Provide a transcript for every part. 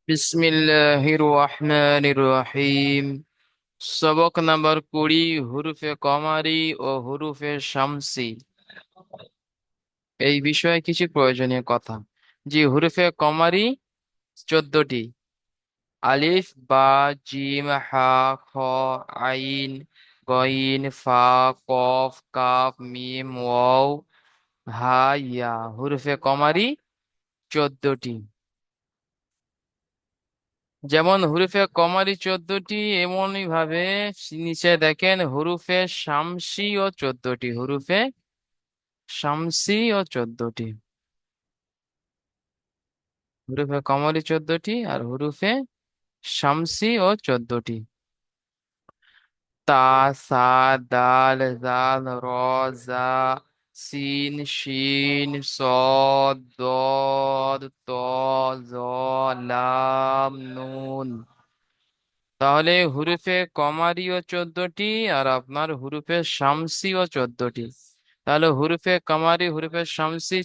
বিসমিল্লাহির রহমানির রহিম। সবক নাম্বার 20, হুরুফে কমারি ও হুরুফে শামসি। এই বিষয়ে কিছু প্রয়োজনীয় কথা। জি, হুরুফে কমারি 14টি: আলিফ, বা, জিম, হা, খ, আইন, গইন, ফা, কফ, কাফ, মিম, ওয়াও, হা, ইয়া। হুরুফে কমারি 14টি। যেমন হুরুফে কমারি 14টি, এমনই ভাবে নিচে দেখেন হুরুফে শামসি ও 14টি। হুরুফে শামসি ও 14টি। হুরুফে কমারি 14টি আর হুরুফে শামসি ও 14টি: তা, সা, দাল, জাল, র, জা, সিন, শিন, সদ, দদ, ত, জ, লাম, নুন। তাহলে হুরুফে কমারিও 14টি আর আপনার হুরুফে শামসিও 14টি। তাহলে হুরুফে কামারি, হুরুফে শামসি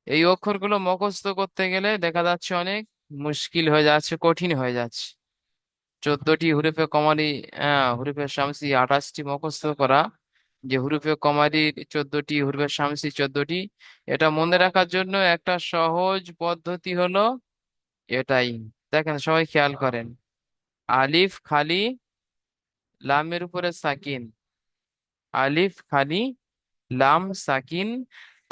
এই অক্ষরগুলো মুখস্থ করতে গেলে দেখা যাচ্ছে অনেক মুশকিল হয়ে যাচ্ছে, কঠিন হয়ে যাচ্ছে। 14টি হুরুফে কমারি, হুরুফে শামসি 28টি মুখস্থ করা, যে হুরুফে কমারি 14টি, হুরুফে শামসি 14টি, এটা মনে রাখার জন্য একটা সহজ পদ্ধতি হলো এটাই। দেখেন, সবাই খেয়াল করেন। আলিফ খালি, লামের উপরে সাকিন। আলিফ খালি, লাম সাকিন।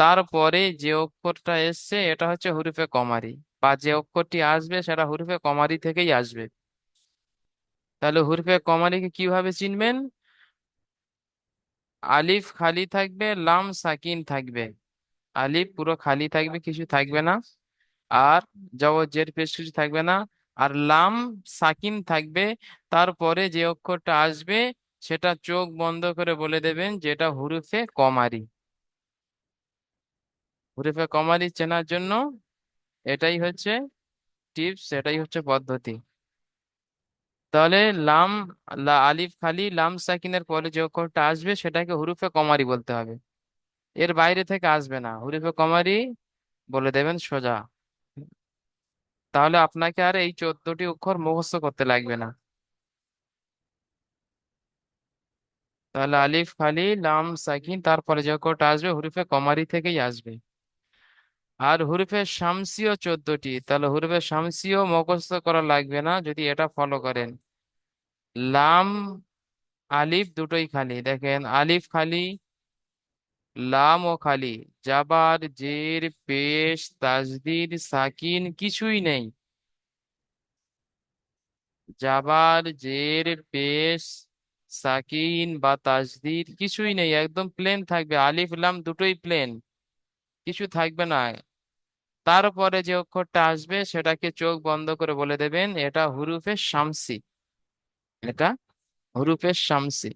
তারপরে যে অক্ষরটা এসছে এটা হচ্ছে হুরুফে কমারি, বা যে অক্ষরটি আসবে সেটা হুরুফে কমারি থেকেই আসবে। তাহলে হুরুফে কমারিকে কিভাবে চিনবেন? আলিফ খালি থাকবে, লাম সাকিন থাকবে। আলিফ পুরো খালি থাকবে, কিছু থাকবে না। আর জের পেশ কিছু থাকবে না। আর লাম সাকিন থাকবে। তারপরে যে অক্ষরটা আসবে সেটা চোখ বন্ধ করে বলে দেবেন যেটা হুরুফে কমারি। হুরুফে কমারি চেনার জন্য এটাই হচ্ছে টিপস, এটাই হচ্ছে পদ্ধতি। তাহলে লাম, আলিফ খালি, লাম সাকিনের পরে যে অক্ষরটা আসবে সেটাকে হুরুফে কমারি বলতে হবে। এর বাইরে থেকে আসবে না, হুরুফে কমারি বলে দেবেন সোজা। তাহলে আপনাকে আর এই 14টি অক্ষর মুখস্থ করতে লাগবে না। তাহলে আলিফ খালি, লাম সাকিন, তারপরে যে অক্ষরটা আসবে হুরুফে কমারি থেকেই আসবে। আর হুরুফে শামসিও 14টি। তাহলে হুরুফে শামসিও মুখস্থ করা লাগবে না যদি এটা ফলো করেন। লাম, আলিফ দুটোই খালি। দেখেন, আলিফ খালি, লাম ও খালি। জাবার, জের, পেশ, তাজদিদ, সাকিন কিছুই নেই। জাবার, জের, পেশ, সাকিন বা তাজদিদ কিছুই নেই, একদম প্লেন থাকবে। আলিফ লাম দুটোই প্লেন, কিছু থাকবে না। তারপরে যে অক্ষরটা আসবে সেটাকে চোখ বন্ধ করে বলে দেবেন এটা হুরুফে শামসি। এটা হুরুফে শামসি।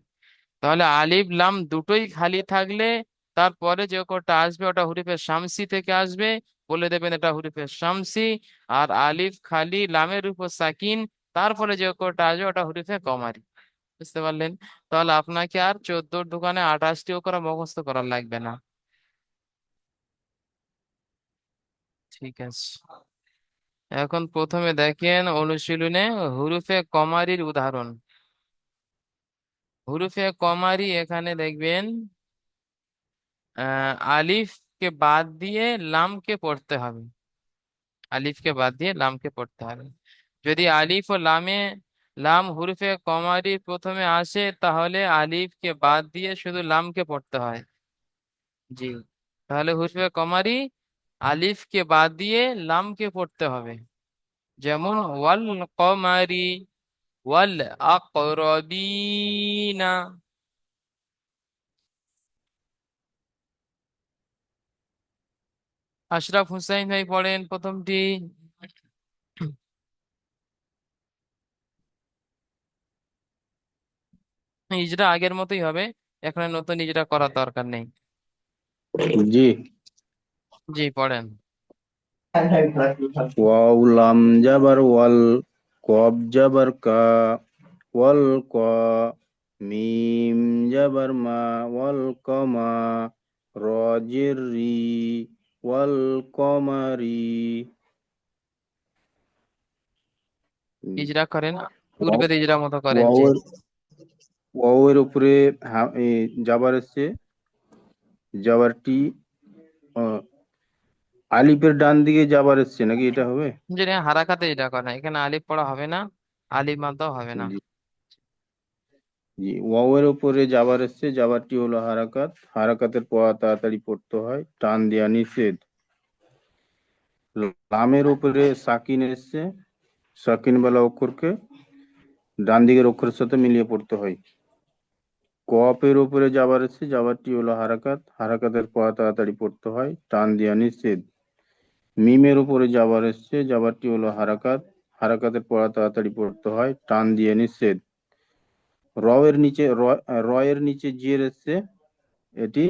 তাহলে আলিফ লাম দুটোই খালি থাকলে তারপরে যে অক্ষরটা আসবে ওটা হুরুফে শামসি থেকে আসবে, বলে দেবেন এটা হুরুফে শামসি। আর আলিফ খালি, লামের উপর সাকিন, তারপরে যে অক্ষরটা আসবে ওটা হুরুফে কমারি। বুঝতে পারলেন? তাহলে আপনাকে আর 14র দোকানে 28টি অক্ষর মুখস্থ করা লাগবে না। ঠিক আছে। এখন প্রথমে দেখেন অনুশীলনে হুরুফে কমারির উদাহরণ। হুরুফে কমারি এখানে দেখবেন আলিফকে বাদ দিয়ে লামকে পড়তে হবে। আলিফকে বাদ দিয়ে লামকে পড়তে হবে। যদি আলিফ ও লামে, লাম হুরুফে কমারি প্রথমে আসে তাহলে আলিফকে বাদ দিয়ে শুধু লামকে পড়তে হয়। জি। তাহলে হুরুফে কমারি আলিফকে বাদ দিয়ে লামকে পড়তে হবে। যেমন ওয়াল কমারি, ওয়াল আকরবিনা। আশরাফ হুসাইন ভাই পড়েন প্রথমটি। ইজরা আগের মতোই হবে, এখানে নতুন ইজরা করার দরকার নেই। জি। জি, পড়েন। ওয়াও লাম জাবার ওয়াল, কব জাবার কা, ওয়াল ক, মিম জাবার মা, ওয়াল কমা, র জের রি, ওয়াল কমারি। ইজরা করেন, ওয়াও পূর্বের ইজরা মতো করেন যে। ওয়াওয়ের ওয়াওয়ের উপরে জাবার এসছে, জাবারটি আলিফের ডান দিকে জাবার এসছে নাকি, এটা হবে? যেটা হারাকাতে ইজরা করেন, এখানে আলিফ পড়া হবে না, আলিফ মাদ্দাও হবে না। জি। জি, ওয়াওয়ের উপরে জাবার এসছে, জাবারটি হলো হারাকাত, হারাকাতের পড়া তাড়াতাড়ি পড়তে হয়, টান দেয়া নিষেধ। লামের উপরে সাকিন এসছে, সাকিন বালা অক্ষরকে ডান দিকের অক্ষরের সাথে মিলিয়ে পড়তে হয়। কফের উপরে জাবার এসছে, জাবারটি হলো হারাকাত, হারাকাতের পড়া তাড়াতাড়ি পড়তে হয়, টান দেয়া নিষেধ। মিমের উপরে জাবার এসছে, জাবারটি হলো হারাকাত, হারাকাতের পড়া তাড়াতাড়ি পড়তে হয়, টান দিয়ে নিষেধ। র এর নিচে জিয়ের এসছে, এটি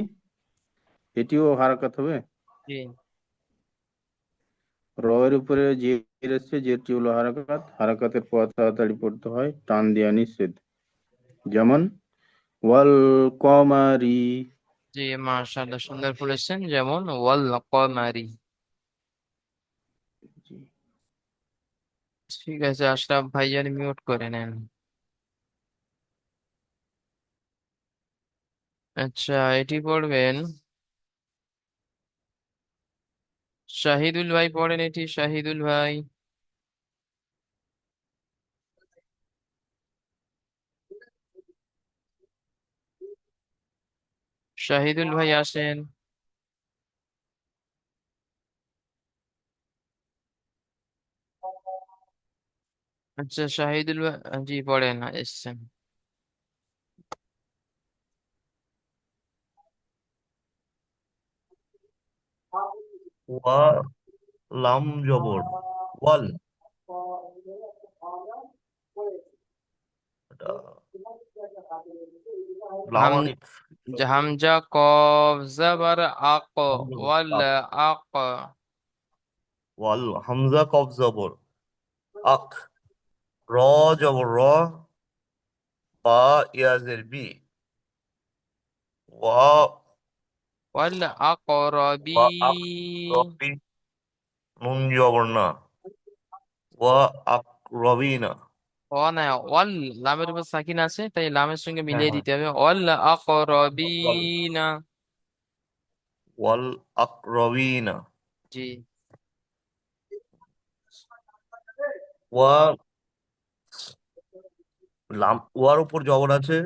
এটিও হারাকাত হবে। জি। র এর উপরে জিয়ের এসছে, জিয়েরটি হলো হারাকাত, হারাকাতের পড়া তাড়াতাড়ি পড়তে হয়, টান দেয়া নিষেধ। যেমন ওয়াল কমারি। জি, মাশাআল্লাহ, সুন্দর বলেছেন, যেমন ওয়াল কমারি। ঠিক আছে, আশরাফ ভাইজান মিউট করে নেন। আচ্ছা, এটি পড়বেন শাহিদুল ভাই, পড়েন এটি শাহিদুল ভাই। শাহিদুল ভাই আসেন। আচ্ছা, শাহিদুল ভাই, জি পড়েন, এসছেন। ওয়া লাম জবর ওয়াল, এটা লাম হাম আলিফ হামজা কফ জবর আক, ওয়াল আক, আক। ওয়াল হামজা কফ জবর আক, র জবর র, বা ইয়াজের বি, ওয়া ওয়াল আকরবি। ওয়া আক রবি, নুন জবর না, ওয়া আক রবিনা। ও না, ওয়াল, লামের উপর সাকিন আছে, তাই লামের সঙ্গে হ্যাঁ মিলিয়ে হ্যাঁ, দিতে হবে, ওয়াল ওয়াল আকরবিনা। ওয়াল আক রবিনা। জি। ওয়া লাম, ওয়ার উপর জবর আছে,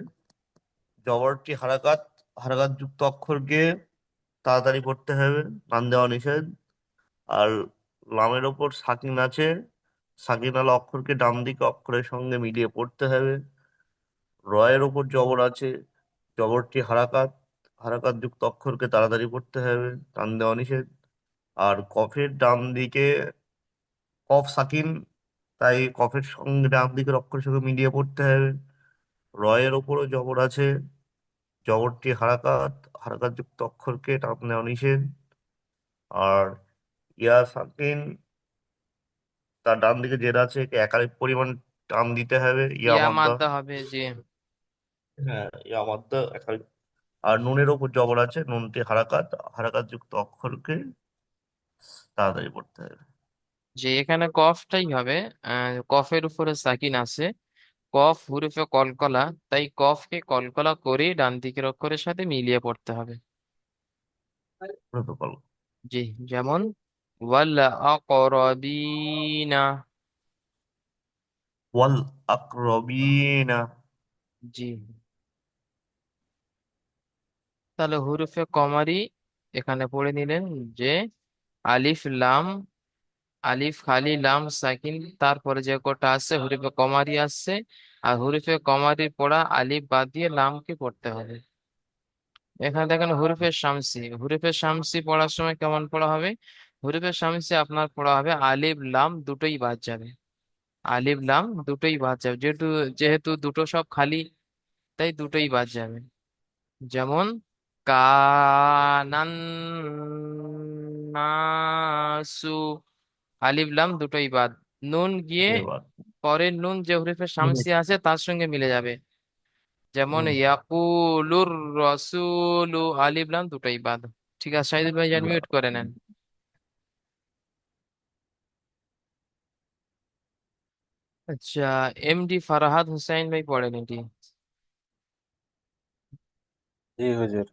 জবরটি হারাকাত, হারাকাত যুক্ত অক্ষরকে তাড়াতাড়ি পড়তে হবে, টান দেওয়া নিষেধ। আর লামের ওপর সাকিন আছে, সাকিন আলা অক্ষরকে ডান দিকে অক্ষরের সঙ্গে মিলিয়ে পড়তে হবে। রয়ের ওপর জবর আছে, জবরটি হারাকাত, হারাকাত যুক্ত অক্ষরকে তাড়াতাড়ি পড়তে হবে, টান দেওয়া নিষেধ। আর কফের ডান দিকে কফ সাকিন, তাই কফের সঙ্গে ডান দিকের অক্ষরের সঙ্গে মিলিয়ে পড়তে হবে। রয়ের ওপরও জবর আছে, জবরটি হারাকাত, হারাকাত যুক্ত অক্ষরকে টান দেওয়া নিষেধ। আর ইয়া সাকিন, তার ডান দিকে যেটা আছে একে একাধিক পরিমাণ টান দিতে হবে, ইয়া ইয়া মাদ্দা। মাদ্দা হবে, জি। হ্যাঁ, ইয়া মাদ্দা একাধিক। আর নুনের ওপর জবর আছে, নুনটি হারাকাত, হারাকাত যুক্ত অক্ষরকে তাড়াতাড়ি পড়তে হবে। যে এখানে কফটাই হবে, কফের উপরে সাকিন আছে, কফ হুরুফে কলকলা, তাই কফকে কলকলা করে ডান দিকের অক্ষরের সাথে মিলিয়ে পড়তে হবে। প্রোটোকল। জি। যেমন ওয়াল আকরবিনা। ওয়াল আকরবিনা। জি। তাহলে হুরুফে কমারি এখানে পড়ে নিলেন যে আলিফ লাম, আলিফ খালি লাম সাকিন, তারপরে যে কটা আছে হুরুফে কমারি আসছে, আর হুরুফে কমারি পড়া আলিফ বাদ দিয়ে লামকে পড়তে হবে। এখানে দেখেন হুরুফে শামসি, হুরুফে শামসি পড়ার সময় কেমন পড়া হবে? হুরুফে শামসি আপনার পড়া হবে আলিফ লাম দুটোই বাদ যাবে, আলিফ লাম দুটোই বাদ যাবে, যেহেতু যেহেতু দুটো সব খালি, তাই দুটোই বাদ যাবে। যেমন কানান নাসু, আলিফ লাম দুটোই বাদ, নুন গিয়ে এবার পরের নুন যে হুরুফে হুম, শামসি আছে তার সঙ্গে মিলে যাবে। যেমন হুম, ইয়াকুলুর রসুলু, আলিফ লাম দুটোই বাদ। ঠিক আছে, শাহিদুল ভাই জান মিউট এবার, করে নেন। আচ্ছা, এমডি ফারাহাত হুসাইন ভাই পড়েন এটি। জি হুজুর।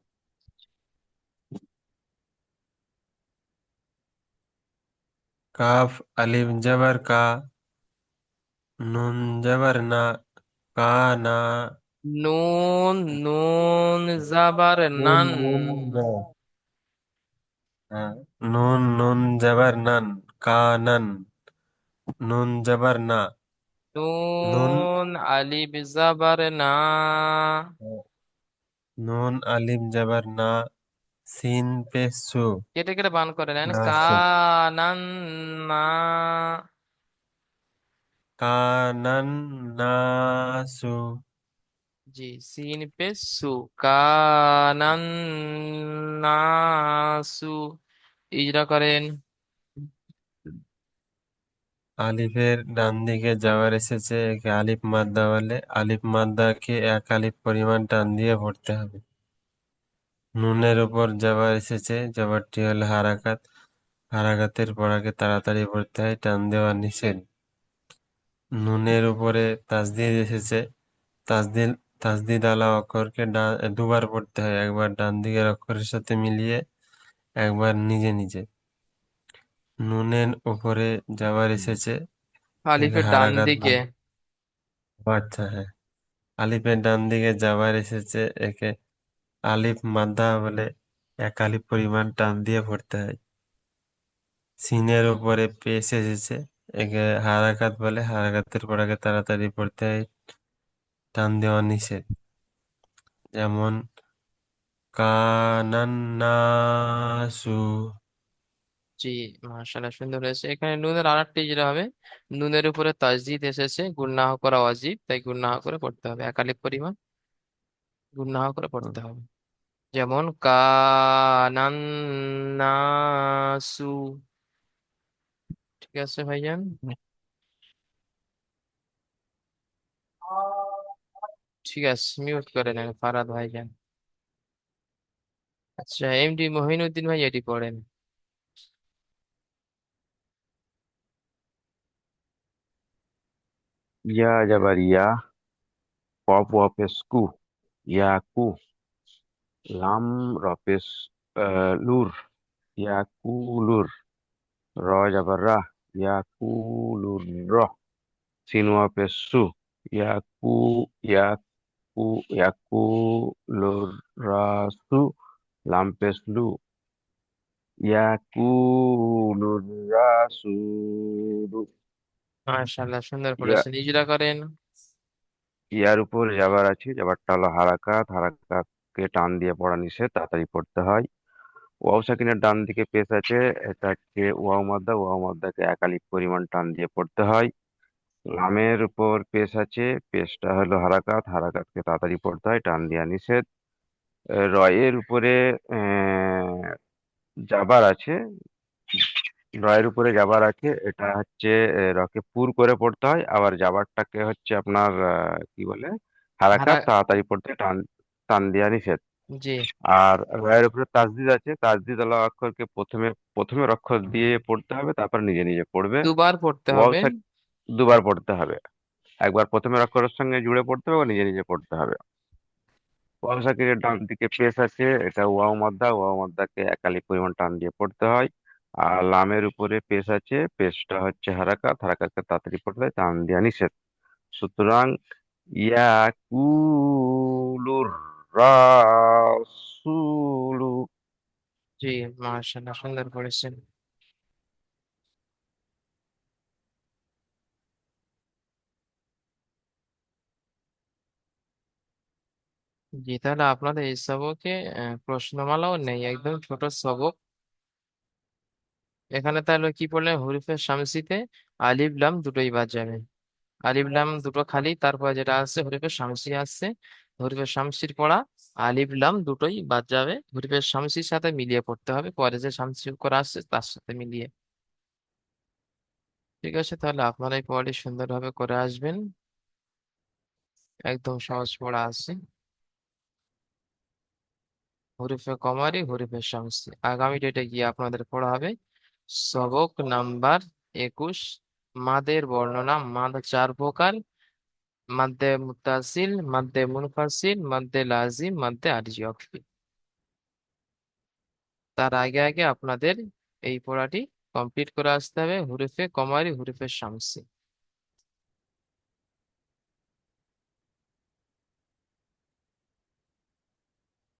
কাফ আলিফ জবর কা, নুন জবর না, কা না। নুন, নুন জাবার নুন নান। নুন না, হ্যাঁ, নুন নুন জবর নান, কানন। নুন জবর না, নুন, নুন আলিফ জাবার না। নুন আলিফ জবর না, সিন পে সু, কেটে কেটে বান করে নেন, না সু, কানান না। কানন না সু। জি, সিন পে সু, কানান নাসু। ইজরা করেন। আলিফের ডান দিকে যাওয়ার এসেছে, একে আলিফ মাদ্দা বলে। আলিফ মাদ্দাকে এক আলিফ পরিমাণ টান দিয়ে পড়তে হবে। নুনের উপর জবর এসেছে, জবরটি হলো হারাকাত। হারাকাতের পড়াকে তাড়াতাড়ি পড়তে হয়, টান দেওয়া নিষেধ। নুনের উপরে তাসদিদ এসেছে, তাসদিদ তাসদিদ আলা অক্ষরকে দুবার পড়তে হয়, একবার ডান দিকের অক্ষরের সাথে মিলিয়ে, একবার নিজে নিজে। নুনের উপরে জবর এসেছে, একে আলিফের ডান হারাকাত দিকে। বলে। আচ্ছা, হ্যাঁ, আলিফের ডান দিকে জবর এসেছে, একে আলিফ মাদ্দা বলে। এক আলিফ পরিমাণ টান দিয়ে পড়তে হয়। সিনের উপরে পেশ এসেছে, একে হারাকাত বলে। হারাকাতের পড়াকে তাড়াতাড়ি পড়তে হয়, টান দেওয়া নিষেধ। যেমন কানান্নাসু। জি, মাশাআল্লাহ, সুন্দর হয়েছে। এখানে নুনের আরেকটি যেটা হবে, নুনের উপরে তাসদিদ এসেছে, গুণনা করা ওয়াজিব, তাই গুণনা করে পড়তে হবে, একালিপ পরিমাণ গুণনা করে পড়তে হবে। যেমন কানান্নাসু। ঠিক আছে ভাইজান। ঠিক আছে, মিউট করে নেন ফারাদ ভাইজান। আচ্ছা, এমডি মহিনুদ্দিন ভাই এটি পড়েন। ইয়া যাবার ইয়া, পপ ওয়াপেস কু, ইয়াকু। লাম রপেস লুর, ইয়াকুলুর। র যাবার রা, ইয়াকুলুর র। সিন ওয়াপেস সু, ইয়াকু ইয়াকু ইয়াকুলুর রাসু। লাম পেস লু, ইয়াকুলুর রাসুলু। মাশাআল্লাহ, সুন্দর ইয়া পড়েছেন, ইজরা করেন। ইয়ার উপর যাবার আছে, যাবারটা হলো হারাকাত। হারাকাতকে টান দিয়ে পড়া নিষেধ, তাড়াতাড়ি পড়তে হয়। ওয়াও সাকিনের ডান দিকে পেশ আছে, এটা হচ্ছে ওয়াও মাদ্দা। ওয়াও মাদ্দাকে এক আলিফ পরিমাণ টান দিয়ে পড়তে হয়। লামের উপর পেশ আছে, পেশটা হলো হারাকাত। হারাকাতকে তাড়াতাড়ি পড়তে হয়, টান দেওয়া নিষেধ। রয়ের উপরে আহ, জাবার আছে। রয়ের উপরে জাবার আছে, এটা হচ্ছে রকে পুর করে পড়তে হয়। আবার জাবারটাকে হচ্ছে আপনার কি বলে, হারা। হারাকাত, তাড়াতাড়ি পড়তে টান টান দেওয়া নিষেধ। জি, আর রয়ের উপরে তাসদিদ আছে, তাসদিদ আলা অক্ষরকে প্রথমে প্রথমের অক্ষর দিয়ে পড়তে হবে, তারপর নিজে নিজে পড়বে। দুবার পড়তে ওয়াও হবে। সাক দুবার পড়তে হবে, একবার প্রথমের অক্ষরের সঙ্গে জুড়ে পড়তে হবে, নিজে নিজে পড়তে হবে। ওয়াও সাকিরের ডান দিকে পেশ আছে, এটা ওয়াও মাদ্দা। ওয়াও মাদ্দাকে একালি পরিমাণ টান দিয়ে পড়তে হয়। আর লামের উপরে পেশ আছে, পেশটা হচ্ছে হারাকাত। হারাকাতকে তাড়াতাড়ি পড়তে হয়, টান দেওয়া নিষেধ। সুতরাং ইয়াকুলুর রাসূলু। জি, মাশাআল্লাহ, সুন্দর পড়েছেন। জি, তাহলে আপনাদের এই সবকে প্রশ্নমালাও নেই, একদম ছোট সবক। এখানে তাহলে কি পড়লেন, হরফে শামসিতে আলিফ লাম দুটোই বাদ যাবে। আলিফ লাম দুটো খালি, তারপর যেটা আসছে হরফে শামসি আসছে, হরফে শামসির পড়া আলিফ লাম দুটোই বাদ যাবে, হরফে শামসির সাথে মিলিয়ে পড়তে হবে, পরে যে শামসি করা আসছে তার সাথে মিলিয়ে। ঠিক আছে, তাহলে আপনারা এই পড়াটি সুন্দরভাবে করে আসবেন, একদম সহজ পড়া আছে। হরিফে কমারি, হরিফে শামসি, আগামী ডেটে গিয়ে আপনাদের পড়া হবে সবক নাম্বার 21। মাদের বর্ণনা। মাদ চার প্রকার: মাদ্দে মুত্তাসিল, মাদ্দে মুনফাসিল, মাদ্দে লাজিম, মাদ্দে আরজি ওয়াকফি। তার আগে আগে আপনাদের এই পড়াটি কমপ্লিট করে আসতে হবে হুরুফে কমারি, হুরুফে শামসি।